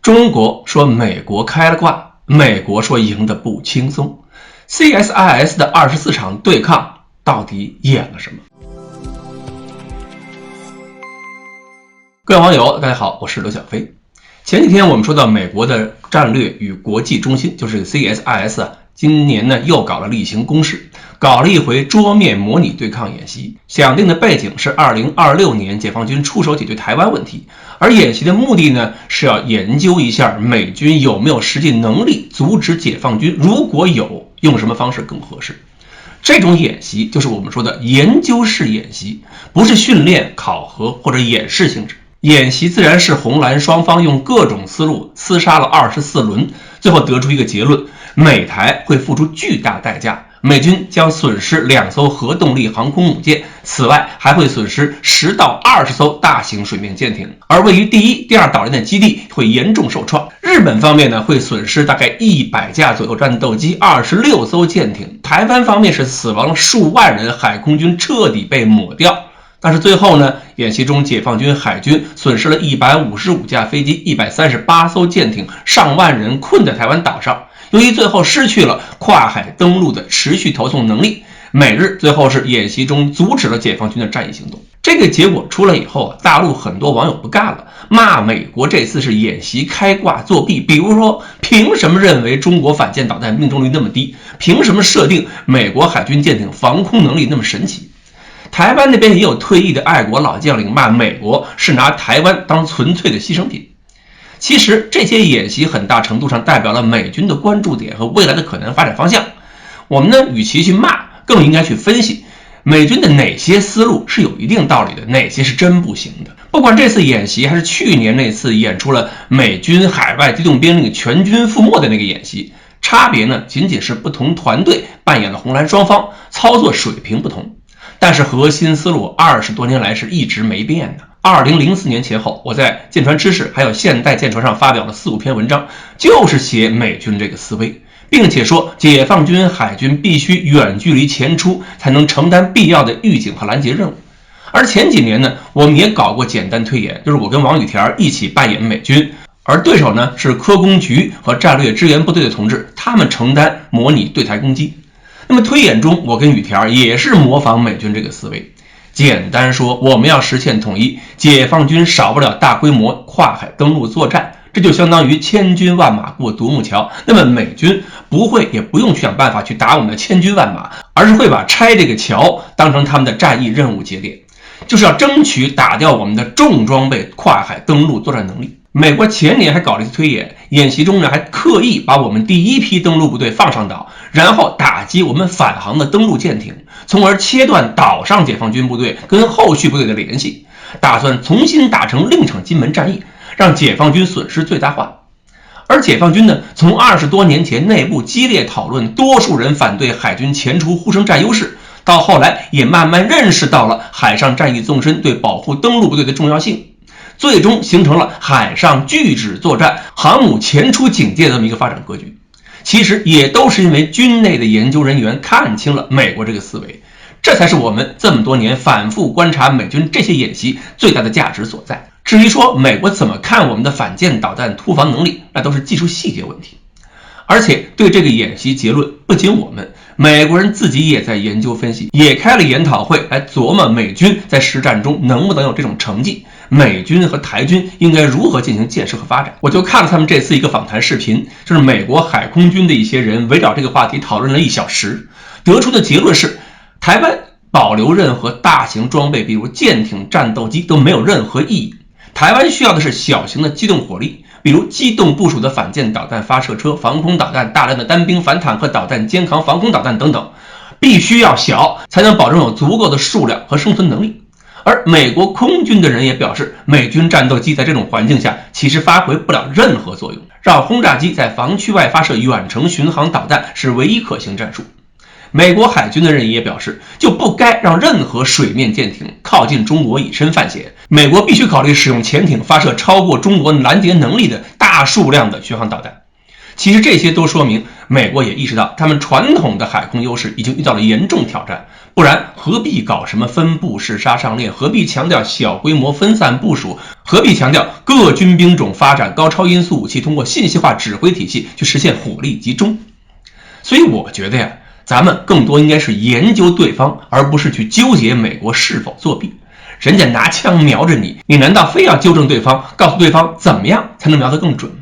中国说美国开了挂，美国说赢得不轻松。CSIS 的24场对抗到底演了什么？各位网友，大家好，我是刘小飞。前几天我们说到美国的战略与国际中心，就是 CSIS 今年呢又搞了例行公事，搞了一回桌面模拟对抗演习。想定的背景是2026年解放军出手解决台湾问题，而演习的目的呢是要研究一下美军有没有实际能力阻止解放军，如果有，用什么方式更合适。这种演习就是我们说的研究式演习，不是训练、考核或者演示性质。演习自然是红蓝双方用各种思路厮杀了24轮，最后得出一个结论：美台会付出巨大代价，美军将损失2艘核动力航空母舰，此外还会损失10到20艘大型水面舰艇，而位于第一、第二岛链的基地会严重受创。日本方面呢会损失大概100架左右战斗机，26艘舰艇。台湾方面是死亡了数万人，海空军彻底被抹掉。但是最后呢，演习中解放军海军损失了155架飞机，138艘舰艇，上万人困在台湾岛上。由于最后失去了跨海登陆的持续投送能力，美日最后是演习中阻止了解放军的战役行动。这个结果出来以后，大陆很多网友不干了，骂美国这次是演习开挂作弊。比如说，凭什么认为中国反舰导弹命中率那么低？凭什么设定美国海军舰艇防空能力那么神奇？台湾那边也有退役的爱国老将领骂美国是拿台湾当纯粹的牺牲品。其实这些演习很大程度上代表了美军的关注点和未来的可能发展方向。我们呢，与其去骂，更应该去分析美军的哪些思路是有一定道理的，哪些是真不行的。不管这次演习还是去年那次演出了美军海外机动兵力全军覆没的那个演习，差别呢仅仅是不同团队扮演了红蓝双方，操作水平不同。但是核心思路20多年来是一直没变的。2004年前后，我在舰船知识还有现代舰船上发表了4-5篇文章，就是写美军这个思维，并且说解放军海军必须远距离前出，才能承担必要的预警和拦截任务。而前几年呢，我们也搞过简单推演，就是我跟王宇田一起扮演美军，而对手呢是科工局和战略支援部队的同志，他们承担模拟对台攻击。那么推演中，我跟宇田也是模仿美军这个思维。简单说，我们要实现统一，解放军少不了大规模跨海登陆作战，这就相当于千军万马过独木桥。那么美军不会也不用去想办法去打我们的千军万马，而是会把拆这个桥当成他们的战役任务节点，就是要争取打掉我们的重装备跨海登陆作战能力。美国前年还搞了一次推演，演习中呢还刻意把我们第一批登陆部队放上岛，然后打击我们返航的登陆舰艇，从而切断岛上解放军部队跟后续部队的联系，打算重新打成另一场金门战役，让解放军损失最大化。而解放军呢，从20多年前内部激烈讨论，多数人反对海军前出呼声占优势，到后来也慢慢认识到了海上战役纵深对保护登陆部队的重要性，最终形成了海上拒止作战、航母前出警戒的这么一个发展格局。其实也都是因为军内的研究人员看清了美国这个思维，这才是我们这么多年反复观察美军这些演习最大的价值所在。至于说美国怎么看我们的反舰导弹突防能力，那都是技术细节问题。而且对这个演习结论，不仅我们，美国人自己也在研究分析，也开了研讨会来琢磨美军在实战中能不能有这种成绩，美军和台军应该如何进行建设和发展。我就看了他们这次一个访谈视频，就是美国海空军的一些人围绕这个话题讨论了1小时，得出的结论是，台湾保留任何大型装备，比如舰艇、战斗机都没有任何意义。台湾需要的是小型的机动火力，比如机动部署的反舰导弹发射车、防空导弹、大量的单兵反坦克导弹、肩扛防空导弹等等，必须要小，才能保证有足够的数量和生存能力。而美国空军的人也表示，美军战斗机在这种环境下其实发挥不了任何作用，让轰炸机在防区外发射远程巡航导弹是唯一可行战术。美国海军的人也表示，就不该让任何水面舰艇靠近中国以身犯险，美国必须考虑使用潜艇发射超过中国拦截能力的大数量的巡航导弹。其实这些都说明美国也意识到他们传统的海空优势已经遇到了严重挑战，不然何必搞什么分布式杀伤链，何必强调小规模分散部署，何必强调各军兵种发展高超音速武器，通过信息化指挥体系去实现火力集中。所以我觉得呀，咱们更多应该是研究对方，而不是去纠结美国是否作弊。人家拿枪瞄着你，你难道非要纠正对方，告诉对方怎么样才能瞄得更准吗？